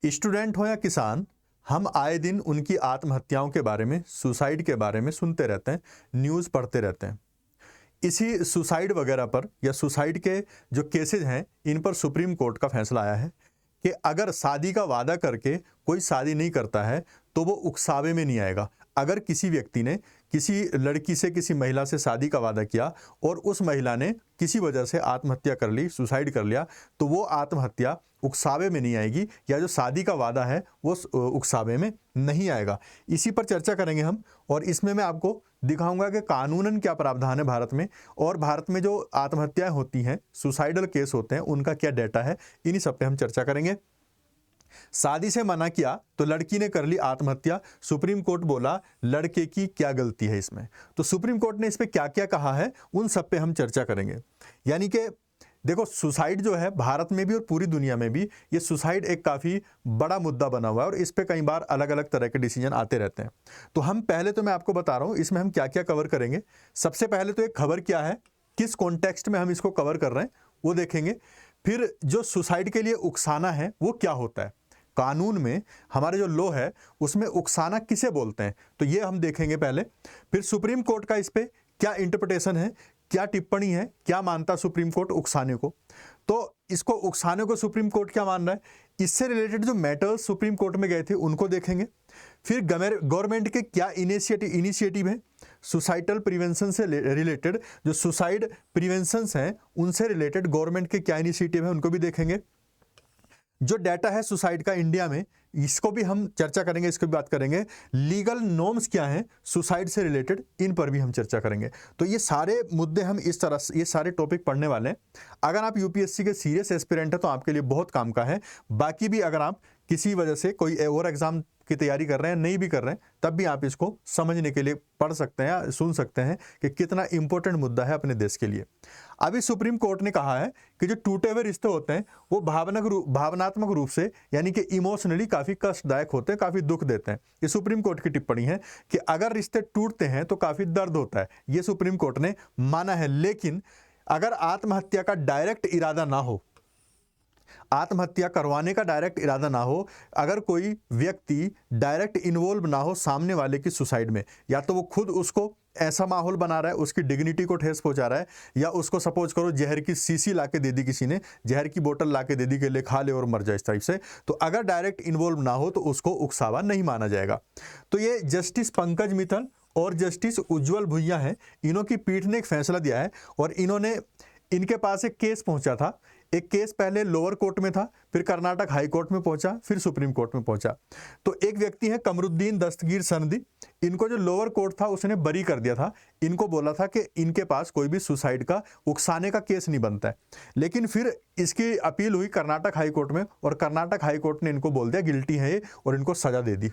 Student हो या किसान, हम आए दिन उनकी आत्महत्याओं के बारे में, सुसाइड के बारे में सुनते रहते हैं, न्यूज़ पढ़ते रहते हैं। इसी सुसाइड वगैरह पर या सुसाइड के जो केसेस हैं, इन पर सुप्रीम कोर्ट का फैसला आया है कि अगर शादी का वादा करके कोई शादी नहीं करता है तो वो उकसावे में नहीं आएगा। अगर किसी व्यक्ति ने किसी लड़की से, किसी महिला से शादी का वादा किया और उस महिला ने किसी वजह से आत्महत्या कर ली, सुसाइड कर लिया, तो वो आत्महत्या उकसावे में नहीं आएगी, या जो शादी का वादा है वो उकसावे में नहीं आएगा। इसी पर चर्चा करेंगे हम, और इसमें मैं आपको दिखाऊंगा कि कानूनन क्या प्रावधान है भारत में, और भारत में जो आत्महत्याएं होती हैं, सुसाइडल केस होते हैं, उनका क्या डेटा है, इन्हीं सब पे हम चर्चा करेंगे। शादी से मना किया तो लड़की ने कर ली आत्महत्या, सुप्रीम कोर्ट बोला लड़के की क्या गलती है इसमें। तो सुप्रीम कोर्ट ने इस पे क्या क्या कहा है, उन सब पे हम चर्चा करेंगे। यानी कि देखो, सुसाइड जो है भारत में भी और पूरी दुनिया में भी, ये सुसाइड एक काफ़ी बड़ा मुद्दा बना हुआ है, और इस पे कई बार अलग अलग तरह के डिसीजन आते रहते हैं। तो हम पहले तो मैं आपको बता रहा हूँ इसमें हम क्या क्या कवर करेंगे। सबसे पहले तो एक खबर क्या है, किस कॉन्टेक्स्ट में हम इसको कवर कर रहे हैं, वो देखेंगे। फिर जो सुसाइड के लिए उकसाना है वो क्या होता है, कानून में हमारे जो लॉ है उसमें उकसाना किसे बोलते हैं, तो ये हम देखेंगे पहले। फिर सुप्रीम कोर्ट का इस पे क्या इंटरप्रिटेशन है, क्या टिप्पणी है, क्या मानता सुप्रीम कोर्ट उकसाने को, तो इसको उकसाने को सुप्रीम कोर्ट क्या मान रहा है, इससे रिलेटेड जो मैटर्स सुप्रीम कोर्ट में गए थे उनको देखेंगे। फिर गवर्नमेंट के क्या इनिशिएटिव है, सुसाइडल प्रिवेंशन से रिलेटेड, जो सुसाइड प्रिवेंशन हैं उनसे रिलेटेड गवर्नमेंट के क्या इनिशिएटिव है उनको भी देखेंगे। जो डाटा है सुसाइड का इंडिया में, इसको भी हम चर्चा करेंगे, इसको भी बात करेंगे। लीगल नॉर्म्स क्या हैं सुसाइड से रिलेटेड, इन पर भी हम चर्चा करेंगे। तो ये सारे मुद्दे हम इस तरह से, ये सारे टॉपिक पढ़ने वाले हैं। अगर आप यूपीएससी के सीरियस एस्पिरेंट हैं तो आपके लिए बहुत काम का है। बाकी भी अगर आप किसी वजह से कोई और एग्जाम की तैयारी कर रहे हैं, नहीं भी कर रहे हैं, तब भी आप इसको समझने के लिए पढ़ सकते हैं, सुन सकते हैं कि कितना इंपॉर्टेंट मुद्दा है अपने देश के लिए। अभी सुप्रीम कोर्ट ने कहा है कि जो टूटे हुए रिश्ते होते हैं वो भावनात्मक रूप से, यानी कि इमोशनली काफ़ी कष्टदायक होते हैं, काफ़ी दुख देते हैं। ये सुप्रीम कोर्ट की टिप्पणी है कि अगर रिश्ते टूटते हैं तो काफ़ी दर्द होता है, ये सुप्रीम कोर्ट ने माना है। लेकिन अगर आत्महत्या का डायरेक्ट इरादा ना हो, आत्महत्या करवाने का डायरेक्ट इरादा ना हो, अगर कोई व्यक्ति डायरेक्ट इन्वॉल्व ना हो सामने वाले की सुसाइड में, या तो वो खुद उसको ऐसा माहौल बना रहा है, उसकी डिग्निटी को ठेस पहुंचा रहा है, या उसको सपोज करो जहर की शीशी लाके दे दी, किसी ने जहर की बोतल लाके दे दी कि ले खा ले और मर जाए, इस टाइप से, तो अगर डायरेक्ट इन्वॉल्व ना हो तो उसको उकसावा नहीं माना जाएगा। तो ये जस्टिस पंकज मित्तल और जस्टिस उज्जवल भुइयां हैं, इन्हों की पीठ ने एक फैसला दिया है, और इन्होंने, इनके पास एक केस पहुंचा था। एक केस पहले लोअर कोर्ट में था, फिर कर्नाटक हाई कोर्ट में पहुंचा, फिर सुप्रीम कोर्ट में पहुंचा। तो एक व्यक्ति है कमरुद्दीन दस्तगीर सनदी, इनको जो लोअर कोर्ट था उसने बरी कर दिया था। इनको बोला था कि इनके पास कोई भी सुसाइड का, उकसाने का केस नहीं बनता है। लेकिन फिर इसकी अपील हुई कर्नाटक हाई कोर्ट में, और कर्नाटक हाई कोर्ट ने इनको बोल दिया गिल्टी है ये, और इनको सजा दे दी।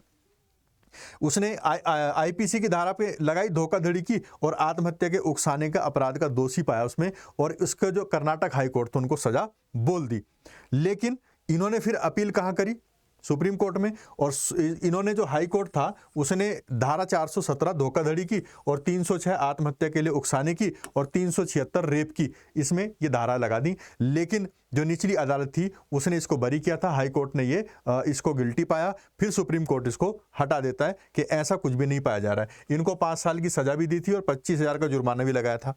उसने आईपीसी की धारा पे लगाई, धोखाधड़ी की और आत्महत्या के उकसाने का अपराध का दोषी पाया उसमें, और इसका जो कर्नाटक हाई कोर्ट था उनको सजा बोल दी। लेकिन इन्होंने फिर अपील कहाँ करी, सुप्रीम कोर्ट में, और इन्होंने जो हाई कोर्ट था उसने धारा 417 धोखाधड़ी की, और 306 आत्महत्या के लिए उकसाने की, और 376 रेप की, इसमें ये धारा लगा दी। लेकिन जो निचली अदालत थी उसने इसको बरी किया था, हाई कोर्ट ने ये इसको गिल्टी पाया, फिर सुप्रीम कोर्ट इसको हटा देता है कि ऐसा कुछ भी नहीं पाया जा रहा है। इनको 5 साल की सजा भी दी थी और 25,000 का जुर्माना भी लगाया था।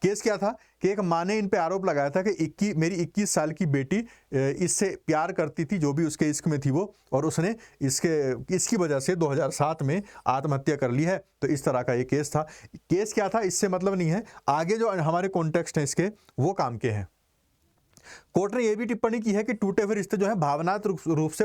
केस क्या था कि एक माँ ने इन पे आरोप लगाया था कि मेरी 21 साल की बेटी इससे प्यार करती थी, जो भी उसके इश्क में थी वो, और उसने इसकी वजह से 2007 में आत्महत्या कर ली है। तो इस तरह का ये केस था। केस क्या था इससे मतलब नहीं है, आगे जो हमारे कॉन्टेक्स्ट हैं इसके वो काम के हैं। कोर्ट ने यह भी टिप्पणी की है कि टूटे हुए रिश्ते जो है भावनात्मक रूप से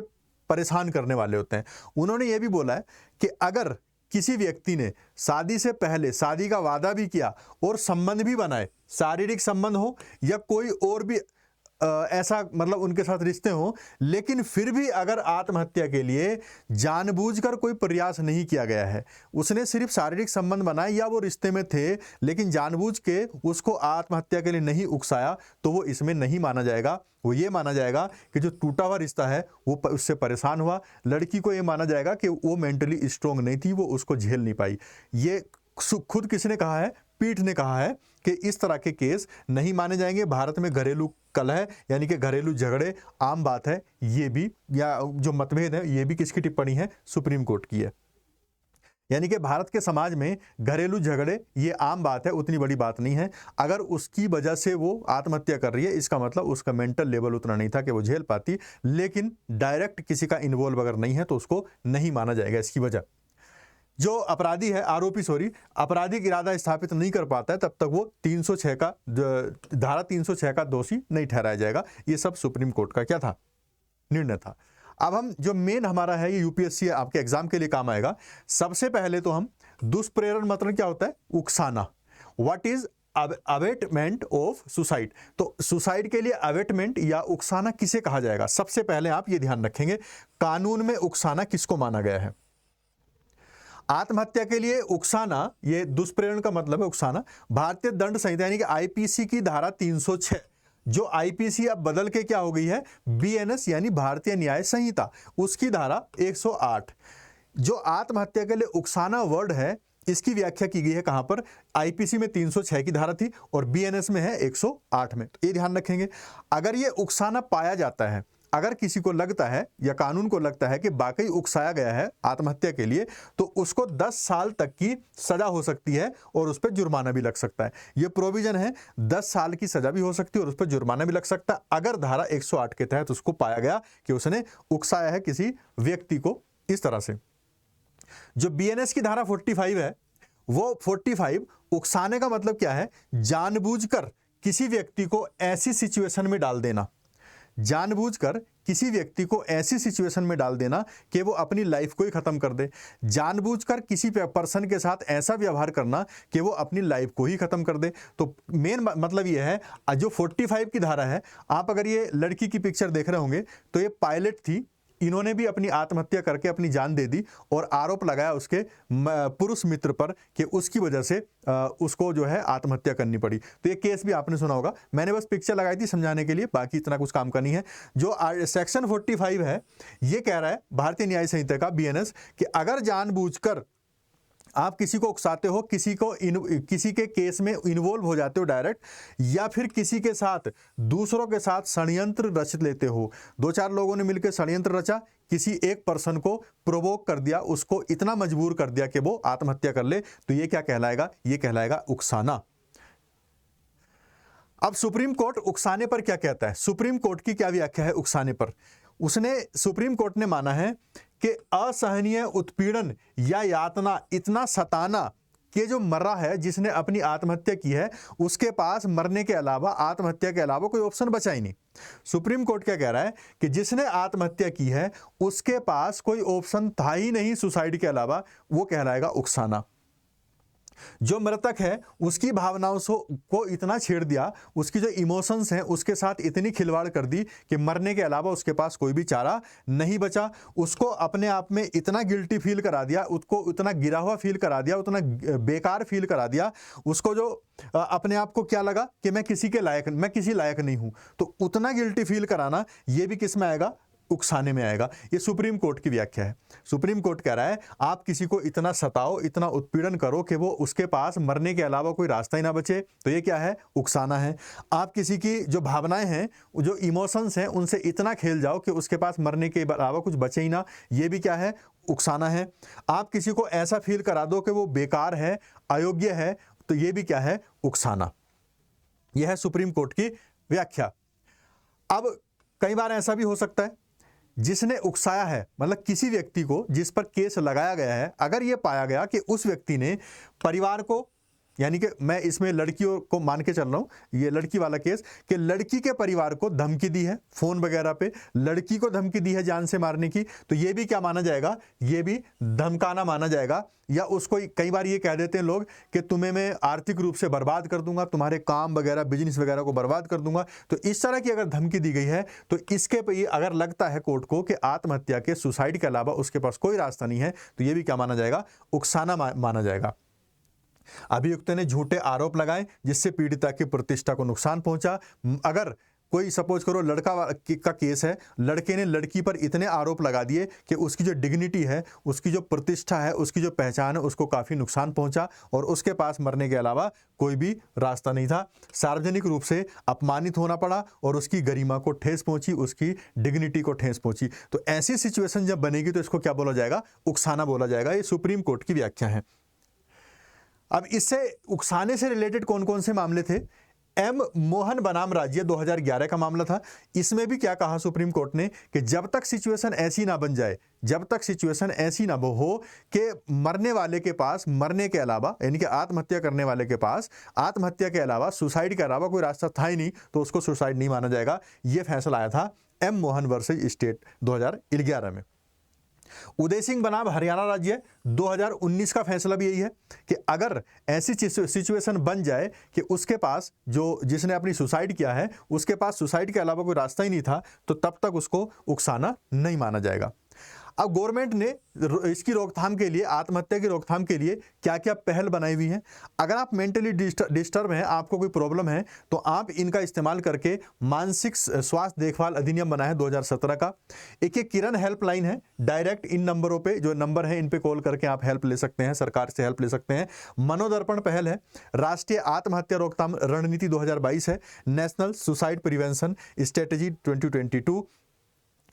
परेशान करने वाले होते हैं। उन्होंने यह भी बोला है कि अगर किसी व्यक्ति ने शादी से पहले शादी का वादा भी किया और संबंध भी बनाए, शारीरिक संबंध हो या कोई और भी ऐसा मतलब उनके साथ रिश्ते हों, लेकिन फिर भी अगर आत्महत्या के लिए जानबूझकर कोई प्रयास नहीं किया गया है, उसने सिर्फ शारीरिक संबंध बनाए या वो रिश्ते में थे लेकिन जानबूझ के उसको आत्महत्या के लिए नहीं उकसाया, तो वो इसमें नहीं माना जाएगा। वो ये माना जाएगा कि जो टूटा हुआ रिश्ता है वो उससे परेशान हुआ। लड़की को ये माना जाएगा कि वो मेंटली स्ट्रोंग नहीं थी, वो उसको झेल नहीं पाई। ये खुद किसने कहा है? पीठ ने कहा है कि इस तरह के केस नहीं माने जाएंगे। भारत में घरेलू कलह यानी कि घरेलू झगड़े आम बात है, ये भी, या जो मतभेद है, ये भी किसकी टिप्पणी है? सुप्रीम कोर्ट की है। यानी कि भारत के समाज में घरेलू झगड़े ये आम बात है, उतनी बड़ी बात नहीं है। अगर उसकी वजह से वो आत्महत्या कर रही है, इसका मतलब उसका मेंटल लेवल उतना नहीं था कि वो झेल पाती, लेकिन डायरेक्ट किसी का इन्वॉल्व अगर नहीं है तो उसको नहीं माना जाएगा। इसकी वजह, जो अपराधी है, आरोपी आपराधिक इरादा स्थापित नहीं कर पाता है, तब तक वो 306 का धारा 306 का दोषी नहीं ठहराया जाएगा। ये सब सुप्रीम कोर्ट का क्या था? निर्णय था। अब हम जो मेन हमारा है, ये यूपीएससी आपके एग्जाम के लिए काम आएगा। सबसे पहले तो हम दुष्प्रेरण मतलब क्या होता है? उकसाना। What is abetment of suicide? तो सुसाइड के लिए अवेटमेंट या उकसाना किसे कहा जाएगा? सबसे पहले आप ये ध्यान रखेंगे, कानून में उकसाना किसको माना गया है? आत्महत्या के लिए उकसाना, ये दुष्प्रेरण का मतलब है उकसाना, भारतीय दंड संहिता यानी कि आईपीसी की धारा 306, जो आईपीसी अब बदल के क्या हो गई है? बीएनएस यानी भारतीय न्याय संहिता, उसकी धारा 108। जो आत्महत्या के लिए उकसाना वर्ड है, इसकी व्याख्या की गई है कहां पर? आईपीसी में 306 की धारा थी और बीएनएस में है 108 में। तो ये ध्यान रखेंगे, अगर ये उकसाना पाया जाता है, अगर किसी को लगता है या कानून को लगता है कि वाकई उकसाया गया है आत्महत्या के लिए, तो उसको 10 साल तक की सजा हो सकती है और उस पर जुर्माना भी लग सकता है। ये प्रोविजन है, 10 साल की सजा भी हो सकती है और उस पर जुर्माना भी लग सकता है, अगर धारा 108 के तहत उसको पाया गया कि उसने उकसाया है किसी व्यक्ति को इस तरह से। जो बीएनएस की धारा 45 है, वो 45 उकसाने का मतलब क्या है? जानबूझकर किसी व्यक्ति को ऐसी सिचुएशन में डाल देना, जानबूझकर किसी व्यक्ति को ऐसी सिचुएशन में डाल देना कि वो अपनी लाइफ को ही खत्म कर दे, जानबूझकर किसी पर्सन के साथ ऐसा व्यवहार करना कि वो अपनी लाइफ को ही खत्म कर दे। तो मेन मतलब ये है, जो 45 की धारा है, आप अगर ये लड़की की पिक्चर देख रहे होंगे तो ये पायलट थी, इन्होंने भी अपनी आत्महत्या करके अपनी जान दे दी और आरोप लगाया उसके पुरुष मित्र पर कि उसकी वजह से उसको जो है आत्महत्या करनी पड़ी। तो ये केस भी आपने सुना होगा, मैंने बस पिक्चर लगाई थी समझाने के लिए, बाकी इतना कुछ काम का नहीं है। जो सेक्शन 45 है, ये कह रहा है भारतीय न्याय संहिता का बीएनएस कि अगर जानबूझकर आप किसी को उकसाते हो, किसी के केस में इन्वॉल्व हो जाते हो डायरेक्ट, या फिर किसी के साथ दूसरों के साथ षड्यंत्र रच लेते हो, 2-4 लोगों ने मिलकर षड्यंत्र रचा, किसी एक पर्सन को प्रोवोक कर दिया, उसको इतना मजबूर कर दिया कि वो आत्महत्या कर ले, तो ये क्या कहलाएगा? ये कहलाएगा उकसाना। अब सुप्रीम कोर्ट उकसाने पर क्या कहता है? सुप्रीम कोर्ट की क्या व्याख्या है उकसाने पर? सुप्रीम कोर्ट ने माना है कि असहनीय उत्पीड़न या यातना, इतना सताना कि जो मर रहा है, जिसने अपनी आत्महत्या की है, उसके पास मरने के अलावा, आत्महत्या के अलावा कोई ऑप्शन बचा ही नहीं। सुप्रीम कोर्ट क्या कह रहा है कि जिसने आत्महत्या की है उसके पास कोई ऑप्शन था ही नहीं सुसाइड के अलावा, वो कहलाएगा उकसाना। जो मृतक है उसकी भावनाओं को इतना छेड़ दिया, उसकी जो इमोशंस हैं उसके साथ इतनी खिलवाड़ कर दी कि मरने के अलावा उसके पास कोई भी चारा नहीं बचा, उसको अपने आप में इतना गिल्टी फील करा दिया, उसको उतना गिरा हुआ फील करा दिया, उतना बेकार फील करा दिया, उसको जो अपने आप को क्या लगा कि मैं किसी लायक नहीं हूं, तो उतना गिल्टी फील कराना, ये भी किस में आएगा? उकसाने में आएगा। ये सुप्रीम कोर्ट की व्याख्या है। सुप्रीम कोर्ट कह रहा है आप किसी को इतना सताओ, इतना उत्पीड़न करो कि वो उसके पास मरने के अलावा कोई रास्ता ही ना बचे, तो ये क्या है? उकसाना है। आप किसी की जो भावनाएं हैं, जो इमोशंस हैं, उनसे इतना खेल जाओ कि उसके पास मरने के अलावा कुछ बचे ही ना, ये भी क्या है? उकसाना है। आप किसी को ऐसा फील करा दो कि वो बेकार है, अयोग्य है, तो ये भी क्या है? उकसाना। यह है सुप्रीम कोर्ट की व्याख्या। अब कई बार ऐसा भी हो सकता है, जिसने उकसाया है, मतलब किसी व्यक्ति को जिस पर केस लगाया गया है, अगर यह पाया गया कि उस व्यक्ति ने परिवार को, यानी कि मैं इसमें लड़कियों को मान के चल रहा हूं, ये लड़की वाला केस, कि लड़की के परिवार को धमकी दी है, फोन वगैरह पे लड़की को धमकी दी है जान से मारने की, तो ये भी क्या माना जाएगा? ये भी धमकाना माना जाएगा। या उसको कई बार ये कह देते हैं लोग कि तुम्हें मैं आर्थिक रूप से बर्बाद कर दूंगा, तुम्हारे काम वगैरह, बिजनेस वगैरह को बर्बाद कर दूंगा। तो इस तरह की अगर धमकी दी गई है, तो इसके पे अगर लगता है कोर्ट को कि आत्महत्या के, सुसाइड के अलावा उसके पास कोई रास्ता नहीं है, तो ये भी क्या माना जाएगा? उकसाना माना जाएगा। अभियुक्त ने झूठे आरोप लगाए जिससे पीड़िता की प्रतिष्ठा को नुकसान पहुंचा। अगर कोई सपोज करो लड़का का केस है, लड़के ने लड़की पर इतने आरोप लगा दिए कि उसकी जो डिग्निटी है, उसकी जो प्रतिष्ठा है, उसकी जो पहचान है, उसको काफ़ी नुकसान पहुंचा और उसके पास मरने के अलावा कोई भी रास्ता नहीं था। सार्वजनिक रूप से अपमानित होना पड़ा और उसकी गरिमा को ठेस पहुंची, उसकी डिग्निटी को ठेस पहुंची। तो ऐसी सिचुएशन जब बनेगी तो इसको क्या बोला जाएगा? उकसाना बोला जाएगा। ये सुप्रीम कोर्ट की व्याख्या है। अब इससे उकसाने से रिलेटेड कौन कौन से मामले थे? एम मोहन बनाम राज्य 2011 का मामला था। इसमें भी क्या कहा सुप्रीम कोर्ट ने कि जब तक सिचुएशन ऐसी ना बन जाए, जब तक सिचुएशन ऐसी ना हो कि मरने वाले के पास मरने के अलावा, यानी कि आत्महत्या करने वाले के पास आत्महत्या के अलावा, सुसाइड के अलावा कोई रास्ता था ही नहीं, तो उसको सुसाइड नहीं माना जाएगा। यह फैसला आया था एम मोहन वर्सेज स्टेट 2011 में। उदय सिंह बनाम हरियाणा राज्य 2019 का फैसला भी यही है कि अगर ऐसी सिचुएशन बन जाए कि उसके पास, जो जिसने अपनी सुसाइड किया है, उसके पास सुसाइड के अलावा कोई रास्ता ही नहीं था, तो तब तक उसको उकसाना नहीं माना जाएगा। अब गवर्नमेंट ने इसकी रोकथाम के लिए, आत्महत्या की रोकथाम के लिए क्या क्या पहल बनाई हुई है। अगर आप मेंटली डिस्टर्ब हैं, आपको कोई प्रॉब्लम है, तो आप इनका इस्तेमाल करके मानसिक स्वास्थ्य देखभाल अधिनियम बना है 2017 का। एक किरण हेल्पलाइन है, डायरेक्ट इन नंबरों पे, जो नंबर है इन पे कॉल करके आप हेल्प ले सकते हैं, सरकार से हेल्प ले सकते हैं। मनोदर्पण पहल है, राष्ट्रीय आत्महत्या रोकथाम रणनीति 2022 है, national suicide prevention strategy 2022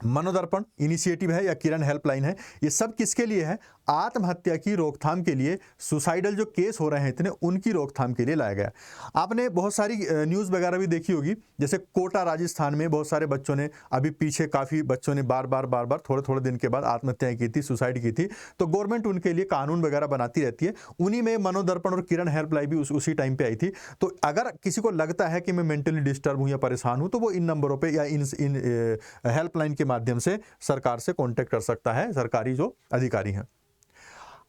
Manodarpan initiative है या किरण हेल्पलाइन है। ये सब किसके लिए है? आत्महत्या की रोकथाम के लिए, सुसाइडल जो केस हो रहे हैं इतने, उनकी रोकथाम के लिए लाया गया। आपने बहुत सारी न्यूज़ वगैरह भी देखी होगी, जैसे कोटा राजस्थान में बहुत सारे बच्चों ने, अभी पीछे काफ़ी बच्चों ने बार बार थोड़े थोड़े दिन के बाद आत्महत्याएं की थी, सुसाइड की थी। तो गवर्नमेंट उनके लिए कानून वगैरह बनाती रहती है। उन्हीं में मनोदर्पण और किरण हेल्पलाइन भी उसी टाइम पर आई थी। तो अगर किसी को लगता है कि मैं मेंटली डिस्टर्ब हूँ या परेशान हूँ, तो वो इन नंबरों पर या इन हेल्पलाइन के माध्यम से सरकार से कांटेक्ट कर सकता है, सरकारी जो अधिकारी हैं।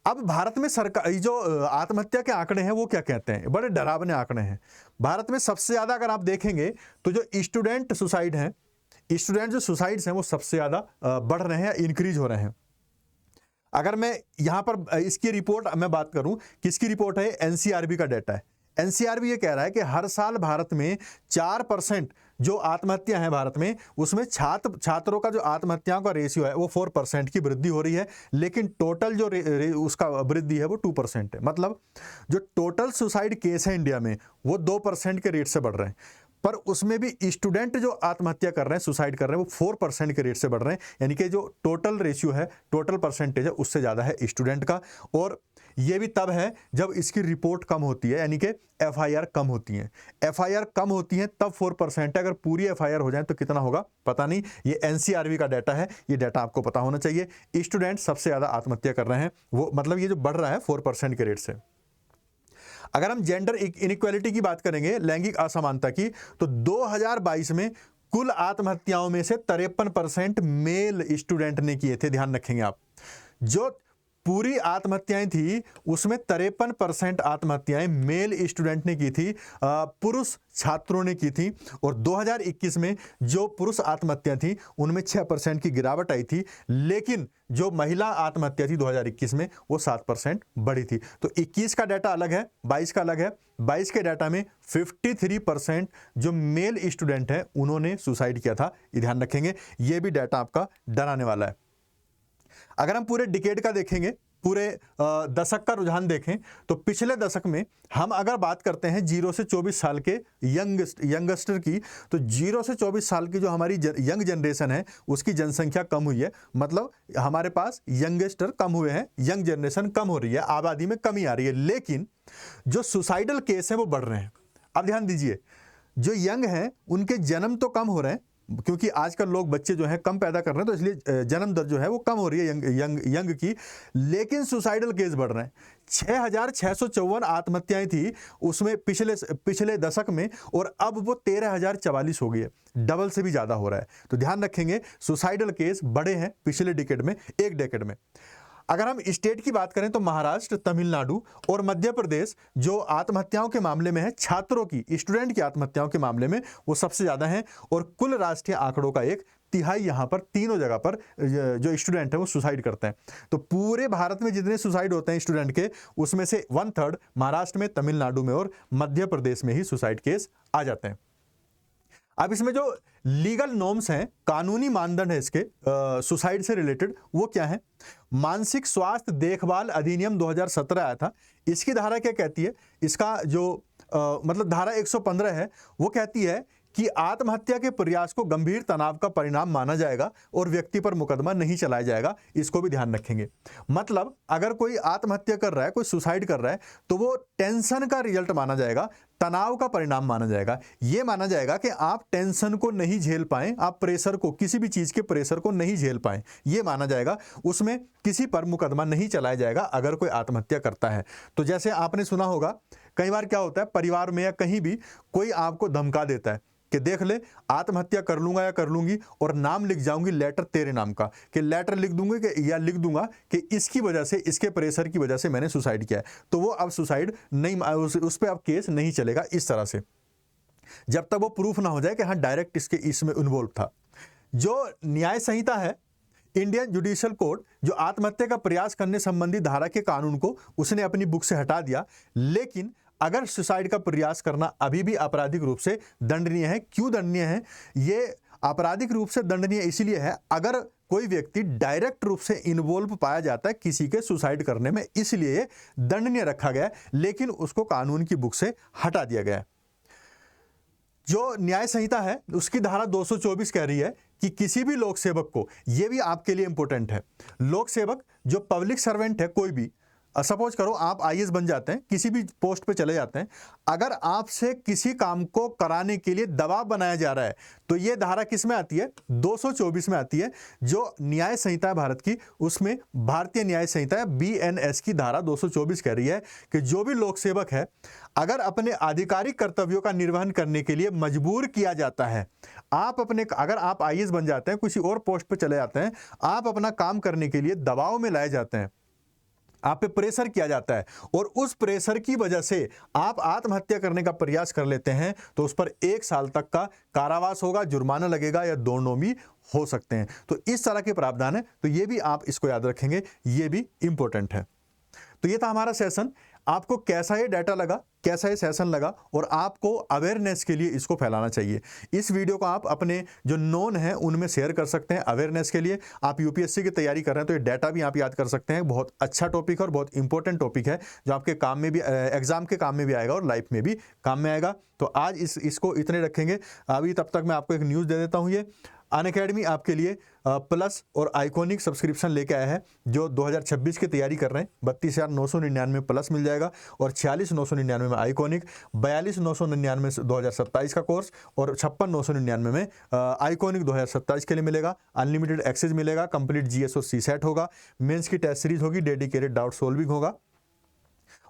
अब भारत में सरकारी जो आत्महत्या के आंकड़े हैं वो क्या कहते हैं? बड़े डरावने आंकड़े हैं। भारत में सबसे ज्यादा अगर आप देखेंगे तो जो स्टूडेंट सुसाइड हैं, स्टूडेंट जो सुसाइड्स हैं वो सबसे ज्यादा बढ़ रहे हैं, इंक्रीज हो रहे हैं। अगर मैं यहां पर इसकी रिपोर्ट मैं बात करूं, किसकी रिपोर्ट है? एनसीआरबी का डाटा है। एनसीआरबी ये कह रहा है कि हर साल भारत में 4% जो आत्महत्या है भारत में, उसमें छात्रों का जो आत्महत्याओं का रेशियो है वो 4% की वृद्धि हो रही है, लेकिन टोटल जो उसका वृद्धि है वो 2% है। मतलब जो टोटल सुसाइड केस है इंडिया में वो 2% के रेट से बढ़ रहे हैं, पर उसमें भी स्टूडेंट जो आत्महत्या कर रहे हैं, सुसाइड कर रहे हैं, वो 4% के रेट से बढ़ रहे हैं। यानी कि जो टोटल रेशियो है, टोटल परसेंटेज है, उससे ज़्यादा है स्टूडेंट का। और ये भी तब है जब इसकी रिपोर्ट कम होती है, यानी कि एफआईआर कम होती हैं। एफआईआर कम होती हैं तब 4% है। अगर पूरी एफआईआर हो जाए तो कितना होगा पता नहीं। ये एनसीआरबी का डाटा है, ये डाटा आपको पता होना चाहिए। स्टूडेंट सबसे ज़्यादा आत्महत्या कर रहे हैं, वो मतलब ये जो बढ़ रहा है 4% के रेट से। अगर हम जेंडर इनइक्वालिटी की बात करेंगे, लैंगिक असमानता की, तो 2022 में कुल आत्महत्याओं में से 53% मेल स्टूडेंट ने किए थे। ध्यान रखेंगे आप, जो पूरी आत्महत्याएं थी उसमें 53% आत्महत्याएं मेल स्टूडेंट ने की थी, पुरुष छात्रों ने की थी। और 2021 में जो पुरुष आत्महत्या थी उनमें 6% की गिरावट आई थी, लेकिन जो महिला आत्महत्या थी 2021 में वो 7% बढ़ी थी। तो 21 का डाटा अलग है, 22 का अलग है। 22 के डाटा में 53% जो मेल स्टूडेंट हैं उन्होंने सुसाइड किया था। ये ध्यान रखेंगे, ये भी डाटा आपका डराने वाला है। अगर हम पूरे डिकेड का देखेंगे, पूरे दशक का रुझान देखें, तो पिछले दशक में हम अगर बात करते हैं 0 से 24 साल के यंगस्टर की, तो 0 से 24 साल की जो हमारी यंग जनरेशन है उसकी जनसंख्या कम हुई है। मतलब हमारे पास यंगस्टर कम हुए हैं, यंग जनरेशन कम हो रही है, आबादी में कमी आ रही है, लेकिन जो सुसाइडल केस हैं वो बढ़ रहे हैं। अब ध्यान दीजिए, जो यंग हैं उनके जन्म तो कम हो रहे हैं, क्योंकि आजकल लोग बच्चे जो हैं कम पैदा कर रहे हैं, तो इसलिए जन्म दर जो है वो कम हो रही है यंग की, लेकिन सुसाइडल केस बढ़ रहे हैं। 6,654 आत्महत्याएं थी उसमें पिछले दशक में, और अब वो 13,044 हो गई है, डबल से भी ज़्यादा हो रहा है। तो ध्यान रखेंगे, सुसाइडल केस बढ़े हैं पिछले डिकेड में, एक डिकेड में। अगर हम स्टेट की बात करें तो महाराष्ट्र, तमिलनाडु और मध्य प्रदेश जो आत्महत्याओं के मामले में है, छात्रों की, स्टूडेंट की आत्महत्याओं के मामले में वो सबसे ज़्यादा हैं। और कुल राष्ट्रीय आंकड़ों का 1/3 यहाँ पर, तीनों जगह पर जो स्टूडेंट है वो सुसाइड करते हैं। तो पूरे भारत में जितने सुसाइड होते हैं स्टूडेंट के, उसमें से 1/3 महाराष्ट्र में, तमिलनाडु में और मध्य प्रदेश में ही सुसाइड केस आ जाते हैं। अब इसमें जो लीगल नॉर्म्स हैं, कानूनी मानदंड है इसके सुसाइड से रिलेटेड, वो क्या है? मानसिक स्वास्थ्य देखभाल अधिनियम 2017 आया था। इसकी धारा क्या कहती है? इसका जो मतलब धारा 115 है, वो कहती है कि आत्महत्या के प्रयास को गंभीर तनाव का परिणाम माना जाएगा और व्यक्ति पर मुकदमा नहीं चलाया जाएगा। इसको भी ध्यान रखेंगे। मतलब अगर कोई आत्महत्या कर रहा है, कोई सुसाइड कर रहा है, तो वो टेंशन का रिजल्ट माना जाएगा, तनाव का परिणाम माना जाएगा। ये माना जाएगा कि आप टेंशन को नहीं झेल पाए, आप प्रेशर को, किसी भी चीज के प्रेशर को नहीं झेल पाए, ये माना जाएगा। उसमें किसी पर मुकदमा नहीं चलाया जाएगा अगर कोई आत्महत्या करता है। तो जैसे आपने सुना होगा, कई बार क्या होता है, परिवार में या कहीं भी कोई आपको धमका देता है कि देख ले आत्महत्या कर लूंगा या कर लूंगी, और नाम लिख जाऊंगी लेटर तेरे नाम का, कि लेटर लिख दूंगी कि या लिख दूंगा कि इसकी वजह से, इसके प्रेशर की वजह से मैंने सुसाइड किया है। तो वो अब सुसाइड नहीं, उस पर अब केस नहीं चलेगा इस तरह से, जब तक वो प्रूफ ना हो जाए कि हाँ डायरेक्ट इसमें इन्वॉल्व था। जो न्याय संहिता है, इंडियन जुडिशियल कोर्ट, जो आत्महत्या का प्रयास करने संबंधी धारा के कानून को उसने अपनी बुक से हटा दिया, लेकिन अगर सुसाइड का प्रयास करना अभी भी आपराधिक रूप से दंडनीय है। क्यों दंडनीय है? ये आपराधिक रूप से दंडनीय इसलिए है अगर कोई व्यक्ति डायरेक्ट रूप से इन्वॉल्व पाया जाता है किसी के सुसाइड करने में, इसलिए दंडनीय रखा गया है, लेकिन उसको कानून की बुक से हटा दिया गया है। जो न्याय संहिता है उसकी धारा 224 कह रही है कि किसी भी लोक सेवक को, यह भी आपके लिए इंपॉर्टेंट है, लोक सेवक जो पब्लिक सर्वेंट है, कोई भी, सपोज करो आप आईएएस बन जाते हैं, किसी भी पोस्ट पे चले जाते हैं, अगर आपसे किसी काम को कराने के लिए दबाव बनाया जा रहा है, तो ये धारा किस में आती है? 224 में आती है। जो न्याय संहिता है भारत की, उसमें भारतीय न्याय संहिता है BNS की धारा 224 कह रही है कि जो भी लोक सेवक है, अगर अपने आधिकारिक कर्तव्यों का निर्वहन करने के लिए मजबूर किया जाता है, अगर आप आईएएस बन जाते हैं, किसी और पोस्ट पे चले जाते हैं, आप अपना काम करने के लिए दबाव में लाए जाते हैं, आप पे प्रेशर किया जाता है, और उस प्रेशर की वजह से आप आत्महत्या करने का प्रयास कर लेते हैं, तो उस पर 1 साल तक का कारावास होगा, जुर्माना लगेगा, या दोनों भी हो सकते हैं। तो इस तरह के प्रावधान है, तो ये भी आप इसको याद रखेंगे, ये भी इंपॉर्टेंट है। तो ये था हमारा सेशन। आपको कैसा ये डाटा लगा, कैसा ये सेशन लगा, और आपको अवेयरनेस के लिए इसको फैलाना चाहिए। इस वीडियो को आप अपने जो नोन हैं उनमें शेयर कर सकते हैं अवेयरनेस के लिए। आप यूपीएससी की तैयारी कर रहे हैं तो ये डाटा भी आप याद कर सकते हैं। बहुत अच्छा टॉपिक है और बहुत इंपॉर्टेंट टॉपिक है, जो आपके काम में भी, एग्जाम के काम में भी आएगा और लाइफ में भी काम में आएगा। तो आज इसको इतने रखेंगे अभी। तब तक मैं आपको एक न्यूज़ दे देता हूँ। ये अनअकैडमी आपके लिए प्लस और आइकॉनिक सब्सक्रिप्शन लेके आया है। जो 2026 की तैयारी कर रहे हैं, 32,999 प्लस मिल जाएगा, और 46,999 में आइकॉनिक, 42,999 में 2027 का कोर्स, और 56,999 में आइकॉनिक 2027 के लिए मिलेगा। अनलिमिटेड एक्सेस मिलेगा, कंप्लीट जीएस और सीसेट होगा, मेंस की टेस्ट सीरीज होगी, डेडिकेटेड डाउट सॉल्विंग होगा,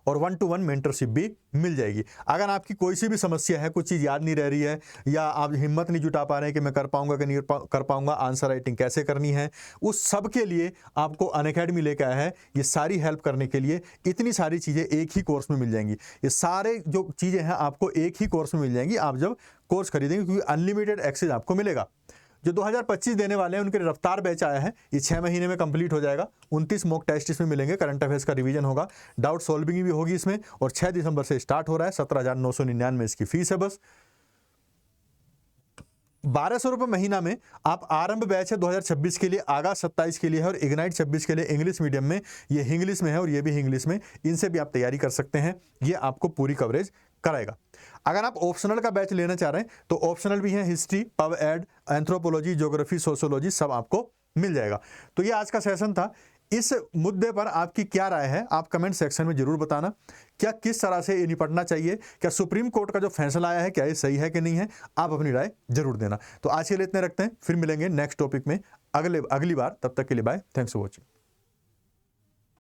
और 1-to-1 मेंटरशिप भी मिल जाएगी। अगर आपकी कोई सी भी समस्या है, कुछ चीज़ याद नहीं रह रही है, या आप हिम्मत नहीं जुटा पा रहे हैं कि मैं कर पाऊंगा कि नहीं कर पाऊंगा, आंसर राइटिंग कैसे करनी है, उस सब के लिए आपको अनअकैडमी लेकर आया है। ये सारी हेल्प करने के लिए इतनी सारी चीज़ें एक ही कोर्स में मिल जाएंगी। ये सारे जो चीज़ें हैं आपको एक ही कोर्स में मिल जाएंगी आप जब कोर्स खरीदेंगे, क्योंकि अनलिमिटेड एक्सेस आपको मिलेगा। जो 2025 देने वाले हैं उनके रफ्तार बैच आया है, ये 6 महीने में कंप्लीट हो जाएगा। 29 मॉक टेस्ट इसमें मिलेंगे, करंट अफेयर्स का रिवीजन होगा, डाउट सॉल्विंग भी होगी इसमें, और 6 दिसंबर से स्टार्ट हो रहा है। 17,999 इसकी फीस है बस। 1200 रुपये महीना में आप आरंभ बैच है 2026 के लिए, आगा 27 के लिए है, और इग्नाइट 26 के लिए इंग्लिश मीडियम में, ये इंग्लिश में है और ये भी इंग्लिश में, इनसे भी आप तैयारी कर सकते हैं। ये आपको पूरी कवरेज कराएगा। अगर आप ऑप्शनल का बैच लेना चाह रहे हैं तो ऑप्शनल भी है, history, pub ad, anthropology, geography, sociology, सब आपको मिल जाएगा। तो ये आज का सेशन था। इस मुद्दे पर आपकी क्या राय है, आप कमेंट सेक्शन में जरूर बताना। क्या किस तरह से ये निपटना चाहिए, क्या सुप्रीम कोर्ट का जो फैसला आया है क्या ये सही है कि नहीं है, आप अपनी राय जरूर देना। तो आज के लिए इतने रखते हैं, फिर मिलेंगे नेक्स्ट टॉपिक में अगली बार। तब तक के लिए बाय, थैंक्स फॉर वॉचिंग।